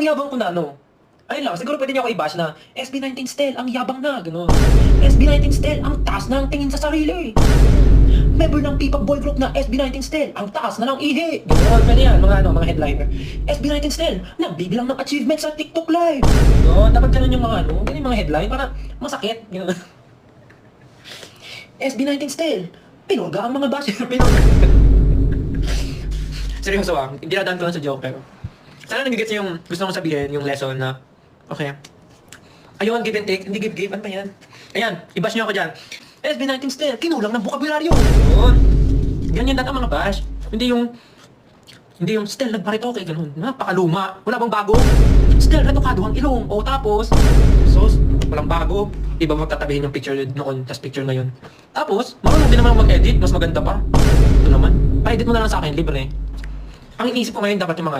yabang ko na, no? Ayun lang, siguro pwede niyo ako i-bash na SB19 Stel, ang yabang na, gano'n. SB19 Stel, ang taas na ang tingin sa sarili. Member ng P-pop boy group na SB19 Stel, ang taas na ng ihi. Gano'n, pwede yan, mga headliner. SB19 Stel, nagbibilang ng achievement sa TikTok live. Gano'n, dapat ganun yung mga ganun yung mga headline para masakit. Gano'n. SB19 Stel, pinurga ang mga basher, pinurga. Seryoso hindi nadaan ko lang sa joke, pero sana nagigets yung gusto kong sabihin, yung lesson na, okay, ayun, give and take, hindi give, ano ba yan? Ayan, i-bash nyo ako dyan. SB19 Stel, kinulang ng bukabularyo. Yun. Ganyan dati ang mga bash. Hindi yung Stel, nagparitoke, ganun. Napakaluma. Wala bang bago? Stel, retokado ang ilong. O tapos, sos, walang bago. Iba magtatabihin yung picture noon, tas picture ngayon. Tapos, marunong din naman ako mag-edit, mas maganda pa. Ito naman. Pa-edit mo na lang sa akin, libre. Ang iniisip ko ngayon dapat yung mga